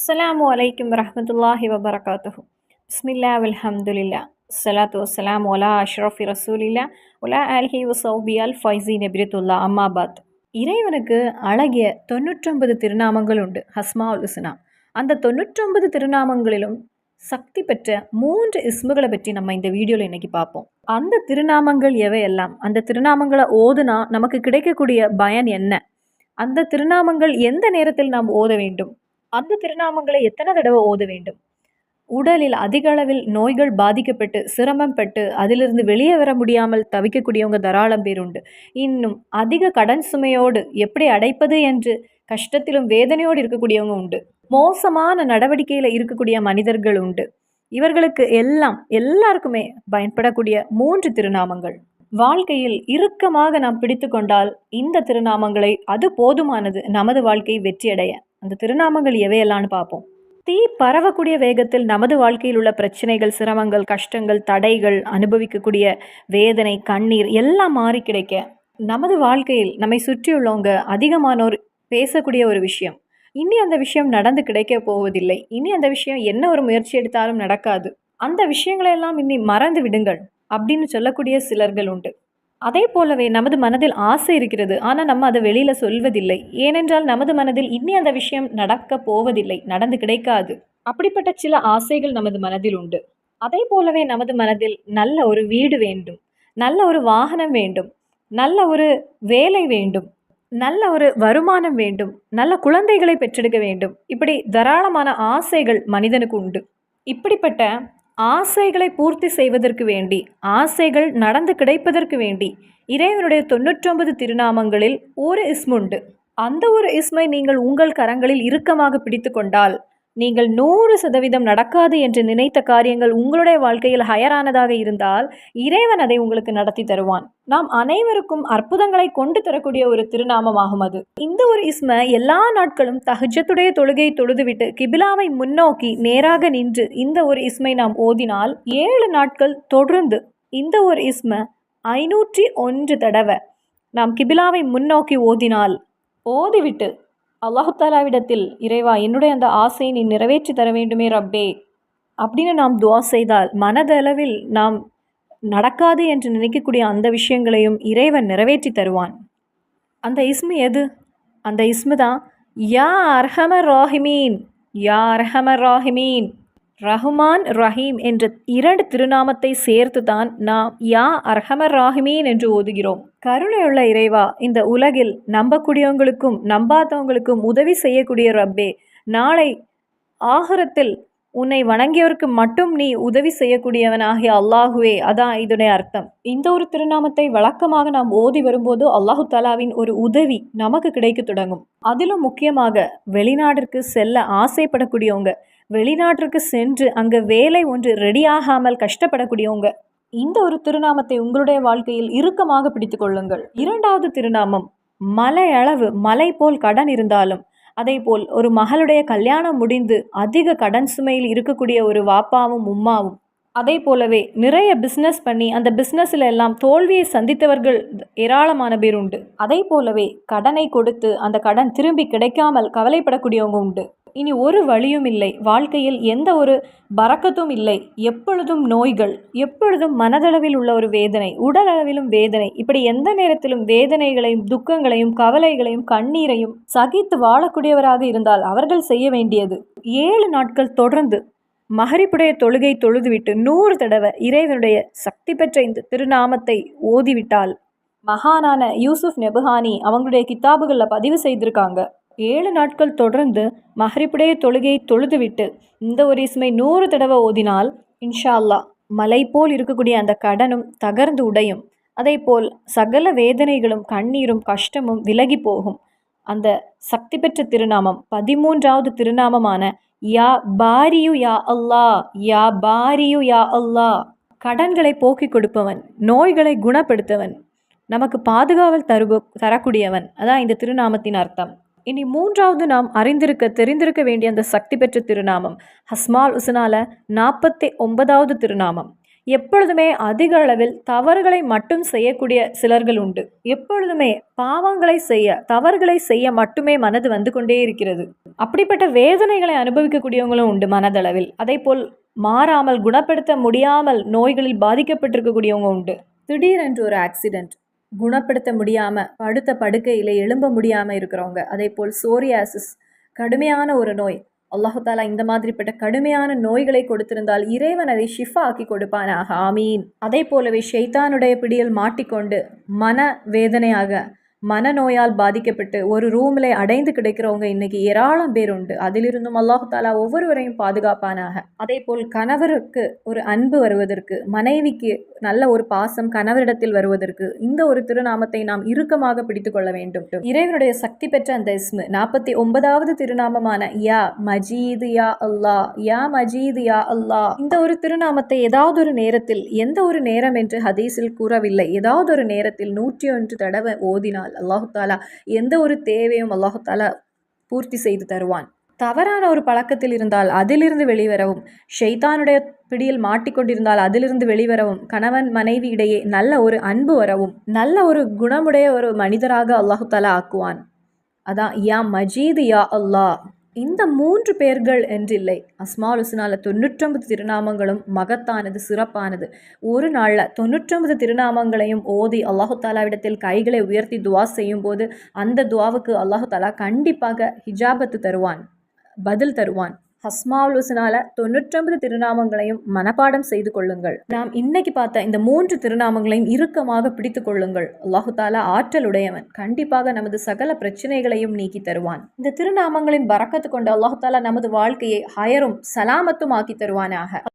அஸ்ஸலாமு அலைக்கும் வரஹ்மத்துல்லாஹி வபரகாத்துஹு. பிஸ்மில்லா வல்ஹம்துலில்லா ஸலாத்து வஸ்ஸலாமு அலா அஷ்ரஃபி ரசூலில்லா உலா ஆலிஹி வஸௌபி அல் ஃபைஸீன் எப்ரித்துல்லா அம்மாபாத். இறைவனுக்கு அழகிய 99 திருநாமங்கள் உண்டு, ஹஸ்மாவுல் ஹுஸ்னா. அந்த 99 திருநாமங்களிலும் சக்தி பெற்ற 3 இஸ்முகளை பற்றி நம்ம இந்த வீடியோவில் இன்னைக்கு பார்ப்போம். அந்த திருநாமங்கள் எவையெல்லாம், அந்த திருநாமங்களை ஓதுனா நமக்கு கிடைக்கக்கூடிய பயன் என்ன, அந்த திருநாமங்கள் எந்த நேரத்தில் நாம் ஓத வேண்டும், அந்த திருநாமங்களை எத்தனை தடவை ஓத வேண்டும், உடலில் அதிக அளவில் நோய்கள் பாதிக்கப்பட்டு சிரமம் பட்டு அதிலிருந்து வெளியே வர முடியாமல் தவிக்கக்கூடியவங்க தாராளம் பேர் உண்டு. இன்னும் அதிக கடன் சுமையோடு எப்படி அடைப்பது என்று கஷ்டத்திலும் வேதனையோடு இருக்கக்கூடியவங்க உண்டு. மோசமான நடவடிக்கையில் இருக்கக்கூடிய மனிதர்கள் உண்டு. இவர்களுக்கு எல்லாருக்குமே பயன்படக்கூடிய 3 திருநாமங்கள். வாழ்க்கையில் இறுக்கமாக நாம் பிடித்து கொண்டால் இந்த திருநாமங்களை அது போதுமானது நமது வாழ்க்கை வெற்றியடைய. அந்த திருநாமங்கள் எவையெல்லாம்னு பார்ப்போம். தீ பரவக்கூடிய வேகத்தில் நமது வாழ்க்கையில் உள்ள பிரச்சனைகள், சிரமங்கள், கஷ்டங்கள், தடைகள், அனுபவிக்கக்கூடிய வேதனை, கண்ணீர் எல்லாம் மாறி கிடைக்க நமது வாழ்க்கையில் நம்மை சுற்றியுள்ளவங்க அதிகமானோர் பேசக்கூடிய ஒரு விஷயம், இனி அந்த விஷயம் நடந்து கிடைக்க போவதில்லை, இனி அந்த விஷயம் என்ன ஒரு முயற்சி எடுத்தாலும் நடக்காது, அந்த விஷயங்களெல்லாம் இனி மறந்து விடுங்கள் அப்படின்னு சொல்லக்கூடிய சிலர்கள் உண்டு. அதே போலவே நமது மனதில் ஆசை இருக்கிறது, ஆனால் நம்ம அதை வெளியில் சொல்வதில்லை. ஏனென்றால் நமது மனதில் இனி அந்த விஷயம் நடக்க போவதில்லை, நடந்து கிடைக்காது. அப்படிப்பட்ட சில ஆசைகள் நமது மனதில் உண்டு. அதே போலவே நமது மனதில் நல்ல ஒரு வீடு வேண்டும், நல்ல ஒரு வாகனம் வேண்டும், நல்ல ஒரு வேலை வேண்டும், நல்ல ஒரு வருமானம் வேண்டும், நல்ல குழந்தைகளை பெற்றெடுக்க வேண்டும். இப்படி தாராளமான ஆசைகள் மனிதனுக்கு உண்டு. இப்படிப்பட்ட ஆசைகளை பூர்த்தி செய்வதற்கு வேண்டி, ஆசைகள் நடந்து கிடைப்பதற்கு வேண்டி இறைவனுடைய 99 திருநாமங்களில் ஒரு இஸ்முண்டு. அந்த ஒரு இஸ்மை நீங்கள் உங்கள் கரங்களில் இறுக்கமாக பிடித்து கொண்டால் நீங்கள் 100% நடக்காது என்று நினைத்த காரியங்கள் உங்களுடைய வாழ்க்கையில் ஹயரானதாக இருந்தால் இறைவன் அதை உங்களுக்கு நடத்தி தருவான். நாம் அனைவருக்கும் அற்புதங்களை கொண்டு தரக்கூடிய ஒரு திருநாமமாகும் அது. இந்த ஒரு இஸ்மை எல்லா நாட்களும் தஹஜ்ஜத்துடைய தொழுகை தொழுதுவிட்டு கிபிலாவை முன்னோக்கி நேராக நின்று இந்த ஒரு இஸ்மை நாம் ஓதினால் 7 நாட்கள் தொடர்ந்து இந்த ஒரு இஸ்மை 501 தடவை நாம் கிபிலாவை முன்னோக்கி ஓதினால், ஓதிவிட்டு அல்லாஹு தாலாவிடத்தில் இறைவா என்னுடைய அந்த ஆசையை நீ நிறைவேற்றி தர வேண்டுமே ரப்பே அப்படின்னு நாம் துவா செய்தால் மனதளவில் நாம் நடக்காது என்று நினைக்கக்கூடிய அந்த விஷயங்களையும் இறைவன் நிறைவேற்றி தருவான். அந்த இஸ்மு எது? அந்த இஸ்மு தான் யா அர்ஹமர் ராஹிமீன். யா அர்ஹமர் ராஹிமீன், ரஹ்மான் ரஹீம் என்ற 2 திருநாமத்தை சேர்த்து தான் நாம் யா அர்ஹமர் ராஹிமீன் என்று ஓதுகிறோம். கருணையுள்ள இறைவா, இந்த உலகில் நம்பக்கூடியவங்களுக்கும் நம்பாதவங்களுக்கும் உதவி செய்யக்கூடிய ரப்பே, நாளை ஆகிரத்தில் உன்னை வணங்கியவருக்கு மட்டும் நீ உதவி செய்யக்கூடியவனாகிய அல்லாஹுவே, அதான் இதனுடைய அர்த்தம். இந்த ஒரு திருநாமத்தை வழக்கமாக நாம் ஓதி வரும்போது அல்லாஹு தாலாவின் ஒரு உதவி நமக்கு கிடைக்க தொடங்கும். அதிலும் முக்கியமாக வெளிநாட்டிற்கு செல்ல ஆசைப்படக்கூடியவங்க, வெளிநாட்டிற்கு சென்று அங்கே வேலை ஒன்று ரெடியாகாமல் கஷ்டப்படக்கூடியவங்க, இந்த ஒரு திருநாமத்தை உங்களுடைய வாழ்க்கையில் இறுக்கமாக பிடித்து கொள்ளுங்கள். 2வது திருநாமம் மலையளவு, மலை போல் கடன் இருந்தாலும், அதே போல் ஒரு மகளுடைய கல்யாணம் முடிந்து அதிக கடன் சுமையில் இருக்கக்கூடிய ஒரு வாப்பாவும் உம்மாவும், அதே போலவே நிறைய பிஸ்னஸ் பண்ணி அந்த பிஸ்னஸில் எல்லாம் தோல்வியை சந்தித்தவர்கள் ஏராளமான பேர் உண்டு. அதே போலவே கடனை கொடுத்து அந்த கடன் திரும்பி கிடைக்காமல் கவலைப்படக்கூடியவங்க உண்டு. இனி ஒரு வழியும் இல்லை, வாழ்க்கையில் எந்த ஒரு பறக்கத்தும் இல்லை, எப்பொழுதும் நோய்கள், எப்பொழுதும் மனதளவில் உள்ள ஒரு வேதனை, உடல் அளவிலும் வேதனை, இப்படி எந்த நேரத்திலும் வேதனைகளையும் துக்கங்களையும் கவலைகளையும் கண்ணீரையும் சகித்து வாழக்கூடியவராக இருந்தால் அவர்கள் செய்ய வேண்டியது 7 நாட்கள் தொடர்ந்து மஹரிப்புடைய தொழுகை தொழுதுவிட்டு 100 தடவை இறைவனுடைய சக்தி பெற்ற இந்த திருநாமத்தை ஓதிவிட்டால், மகானான யூசுப் நெபுஹானி அவங்களுடைய கித்தாபுகளில் பதிவு செய்திருக்காங்க, 7 நாட்கள் தொடர்ந்து மஹரிப்புடைய தொழுகையை தொழுதுவிட்டு இந்த ஒரு இஸ்மை 100 தடவை ஓதினால் இன்ஷா அல்லாஹ் மலை போல் இருக்கக்கூடிய அந்த கடனும் தகர்ந்து உடையும். அதே போல் சகல வேதனைகளும் கண்ணீரும் கஷ்டமும் விலகி போகும். அந்த சக்தி பெற்ற திருநாமம் 13வது திருநாமமான யா பாரியு யா அல்லாஹ், யா பாரியு யா அல்லாஹ், கடன்களை போக்கி கொடுப்பவன், நோய்களை குணப்படுத்தவன், நமக்கு பாதுகாவல் தரக்கூடியவன், அதான் இந்த திருநாமத்தின் அர்த்தம். இனி 3வது நாம் தெரிந்திருக்க வேண்டிய அந்த சக்தி பெற்ற திருநாமம் ஹஸ்மால் ஹுஸ்னால 49வது திருநாமம் எப்பொழுதுமே அதிக அளவில் தவறுகளை மட்டும் செய்யக்கூடிய சிலர்கள் உண்டு. எப்பொழுதுமே தவறுகளை செய்ய மட்டுமே மனது வந்து கொண்டே இருக்கிறது. அப்படிப்பட்ட வேதனைகளை அனுபவிக்கக்கூடியவங்களும் உண்டு மனதளவில். அதேபோல் மாறாமல் குணப்படுத்த முடியாமல் நோய்களில் பாதிக்கப்பட்டிருக்கக்கூடியவங்க உண்டு. திடீரென்று ஒரு ஆக்சிடென்ட், குணப்படுத்த முடியாமல் படுத்த படுக்கையில் எழும்ப முடியாமல் இருக்கிறவங்க. அதே போல் சோரியாசிஸ், கடுமையான ஒரு நோய். அல்லாஹு தாலா இந்த மாதிரிப்பட்ட கடுமையான நோய்களை கொடுத்திருந்தால் இறைவன் அதை ஷிஃபா ஆக்கி கொடுப்பானாக, ஆமீன். அதே போலவே ஷைத்தானுடைய பிடியில் மாட்டிக்கொண்டு மன வேதனையாக மனநோயால் பாதிக்கப்பட்டு ஒரு ரூமில் அடைந்து கிடைக்கிறவங்க இன்னைக்கு ஏராளம் பேர் உண்டு. அதிலிருந்தும் அல்லாஹு தாலா ஒவ்வொருவரையும் பாதுகாப்பானாக. அதே போல் கணவருக்கு ஒரு அன்பு வருவதற்கு, மனைவிக்கு நல்ல ஒரு பாசம் கணவரிடத்தில் வருவதற்கு இந்த ஒரு திருநாமத்தை நாம் இறுக்கமாக பிடித்து கொள்ள வேண்டும். இறைவனுடைய சக்தி பெற்ற அந்த இஸ்மு 49வது திருநாமமான யா மஜீது யா அல்லாஹ், யா மஜீது யா அல்லாஹ். இந்த ஒரு திருநாமத்தை ஏதாவது ஒரு நேரத்தில், எந்த ஒரு நேரம் என்று ஹதீஸில் கூறவில்லை, ஏதாவது ஒரு நேரத்தில் 101 தடவை ஓதினால் அல்லாஹு தாலா எந்த ஒரு தேவையும் அல்லாஹு தாலா பூர்த்தி செய்து தருவான். தவறான ஒரு பழக்கத்தில் இருந்தால் அதிலிருந்து வெளிவரவும், ஷைத்தானுடைய பிடியில் மாட்டிக்கொண்டிருந்தால் அதிலிருந்து வெளிவரவும், கணவன் மனைவி இடையே நல்ல ஒரு அன்பு வரவும், நல்ல ஒரு குணமுடைய ஒரு மனிதராக அல்லாஹு தாலா ஆக்குவான். அதான் யா மஜீது யா அல்லாஹ். இந்த 3 பேர்கள் என்றில்லை, அஸ்மால் ஹுஸ்னால 99 திருநாமங்களும் மகத்தானது, சிறப்பானது. ஒரு நாளில் 99 திருநாமங்களையும் ஓதி அல்லாஹு தாலாவிடத்தில் கைகளை உயர்த்தி துவா செய்யும் போது அந்த துவாவுக்கு அல்லாஹு தாலா கண்டிப்பாக ஹிஜாபத்து தருவான், பதில் தருவான். அஸ்மால் ஹுஸ்னால 99 திருநாமங்களையும் மனப்பாடம் செய்து கொள்ளுங்கள். நாம் இன்னைக்கு பார்த்த இந்த 3 திருநாமங்களையும் இறுக்கமாக பிடித்து கொள்ளுங்கள். அல்லாஹு தாலா ஆற்றலுடையவன், கண்டிப்பாக நமது சகல பிரச்சனைகளையும் நீக்கி தருவான். இந்த திருநாமங்களின் பரக்கத்து கொண்டு அல்லாஹு தாலா நமது வாழ்க்கையை ஹயரும் சலாமத்தும் ஆக்கி தருவானாக.